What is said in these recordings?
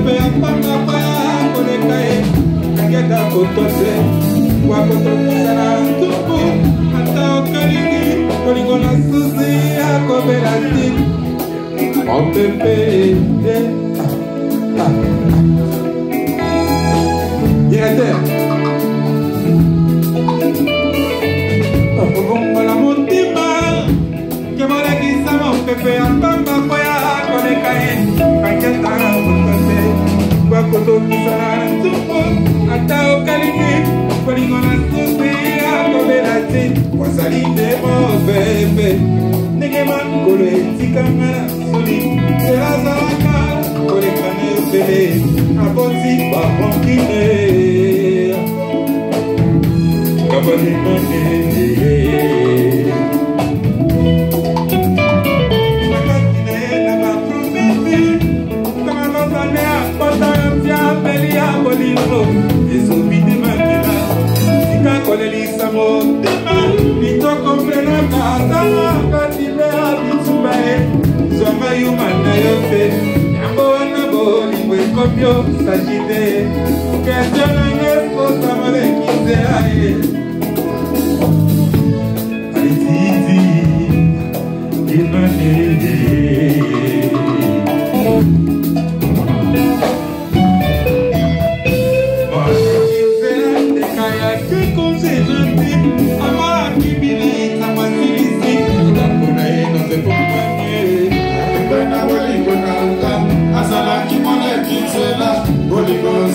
pepe apanga paya kolekae Kageta kotose Wakotokisana tupu Ata okaliki Kolikona susi Akoberati Oh pepe Directeur Okumala mutima Kebolekisa mo pepe apanga paya kolekae Kageta kotose Wakotokisana tupu Ata okaliki Kolikona susi Akoberati Wasalinde mo pepe Negeman kore tikangana soli Serazalaka kore kane upele Aboti kwa honkine Kabali mane Nakatine na baprometi Kama lozane akpata Yamtia peli abolino Ezo bide makina Sika kole lisa motema Nito komprena katama Katile abitsubae Zoma yumana yote Yambo wana boli Mwe kopyo sajide Kesyo nangesko Samale kize aye Aitizi Imane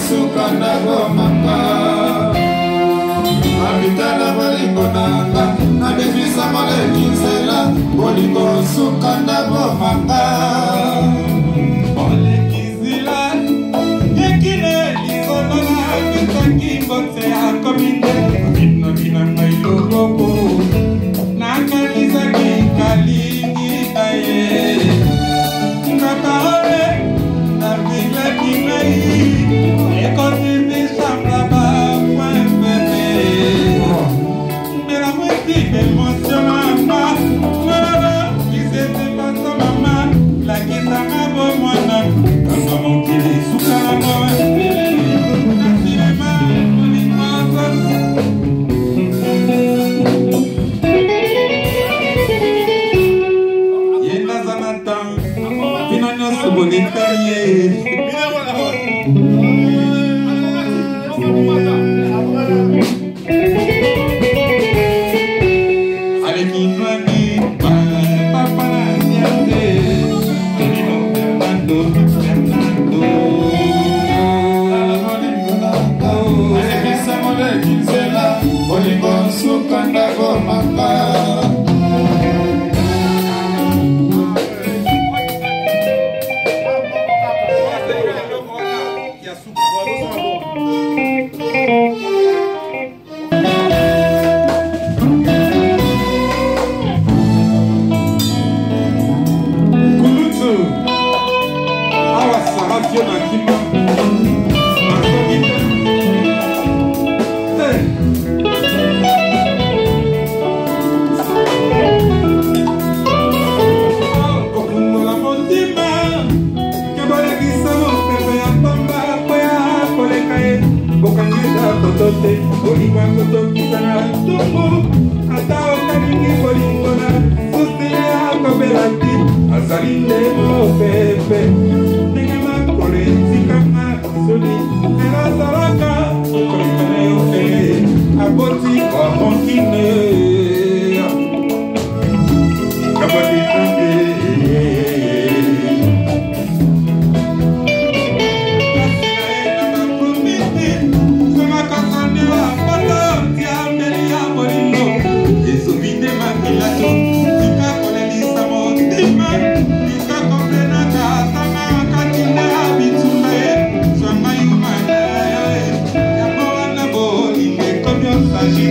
Sukanda gomanga Abitana balingonanga Nabifisa male kinsela Bolingo sukanda gomanga Ole kizila Yekine lizolona Kitaki bote ya kominde Komina bina mailo gogo Nakaliza kikalingi taye Nakaore Nabigla kinai Agir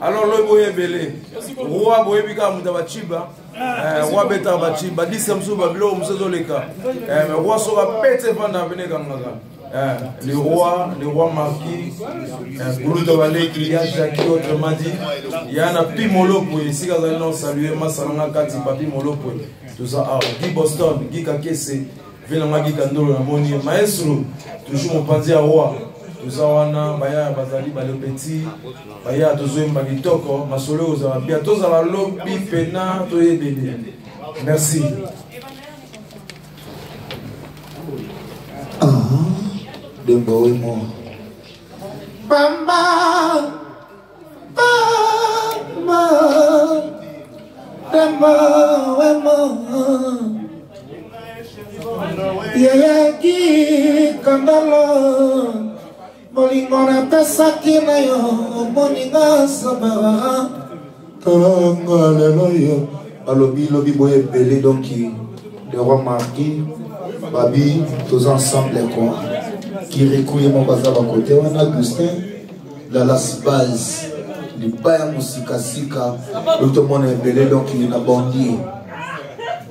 Alors le boye belé, roi boye bika mutabachiba, roi beta bachiba, disamsu bablo msezoleka, roi sera pété pendant venir gangaga. Le roi marquis, Goulouta Valé, qui a Jackie, autrement dit, il y a un Pimolo pour ici, quand on a salué Massalanga Kati, Papi Molo pour tout ça. Guy Boston, Guy Kakese, Vilama Guy Kandolo, Moni, Maestro, toujours mon padi à roi. Tout ça, on a Baya Bazali, Bale Petit, Baya Tozoim Bagitoko, Masolo, bientôt à la lobby, Pena, Toye Bébé. Merci. Dembo et moi. Bamba, Bamba, Dembo et moi. Yayaki kandalo, molingona pesa kina yo, moninga sabara. Tanga lelo yo, alobi lobi boye belé donc le roi marquis, babi tous ensemble les quoi. Qui recueille mon bazar à côté, on a Augustin, la las base, les baya musika sika, tout le monde est belé donc il a bondi.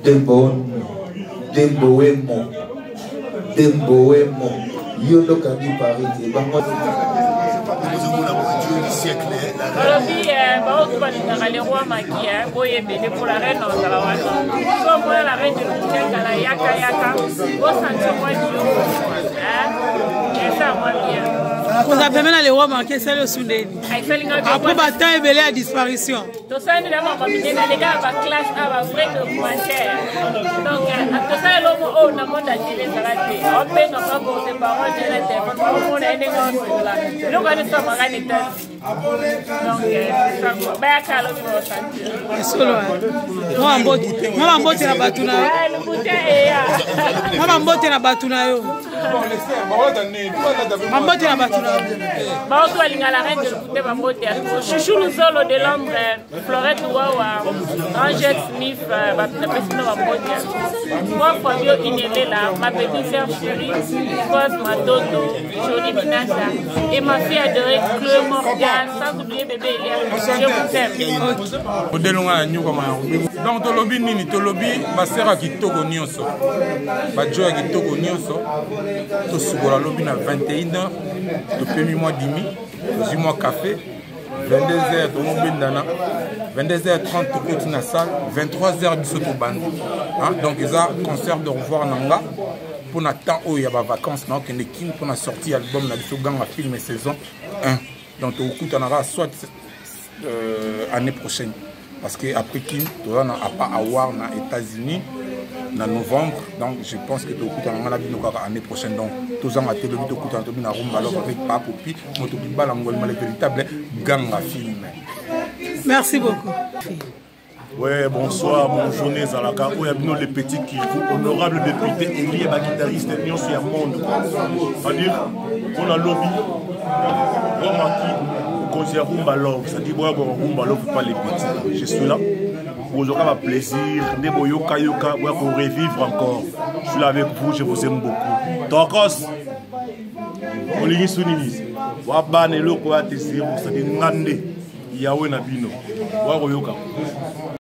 Dembo emo, yondo kadi parité. Les rois maquillés, boye belé pour la reine dans la wata. Soit moi la reine de l'Oukel, la yaka yaka, au centre moi du et ça moi bien. vous avez même les rois manqués, c'est le Soudéni. Après, bâton est belé à disparition. Tout ça, nous avons combien les gars à classe à vrai documentaire. Donc, tout ça, l'homme, on a monté à dire les salades. On peut ne pas porter parole de la téléphone. On a aidé dans ce là. Nous connaissons ma grande état. Donc, ben, à calme, on va sentir. Moi, je vais la batuna. Moi, je la batuna. Mambote na batuna. Baoto alinga la reine de l'écouter mambote. Chouchou le solo de l'ombre, Florette Wawa, Angel Smith, batuna pesino mambote. Moi Fabio Inele là, ma petite sœur chérie, Cos Matoto, Jolie Binasa et ma fille adorée Chloé Morgan, sans oublier bébé Elia. Je vous aime. Odelonga nyuko ma. Donc tolobi nini tolobi basera kitoko nyonso. Bajoya kitoko nyonso. To subola lobi na 21 ans, depuis mois demi, 10 mois café, 22h to mobindana, 22h30 to koti na salle, 23h biso to bandi. Donc ils ont concert de revoir nanga pour na temps où il y a ba vacances na okende kin pour na sortir album na biso ganga film saison 1. Donc to kutanara soit année prochaine. Parce qu'après Kim, tu vas pas avoir aux États-Unis en novembre. Donc je pense que tu vas avoir l'année prochaine. Donc tous en télé, tu vas avoir avec Papopi, tu vas avoir le véritable gang à film. Merci beaucoup. Ouais, bonsoir, mon journée Zalaka. Où y a les petits qui honorable député Elie Bakitariste, Union sur le monde. C'est-à-dire, on a lobby, on a Rumba Love, c'est-à-dire que Rumba Love pas les petits. Je suis là pour vous avoir plaisir, pour revivre encore. Je suis là avec vous, je vous aime beaucoup. Tokos, Olingi Sunini, Wabane Loko Atesiro, c'est-à-dire Ngande, Yahweh Nabino, Waroyoka.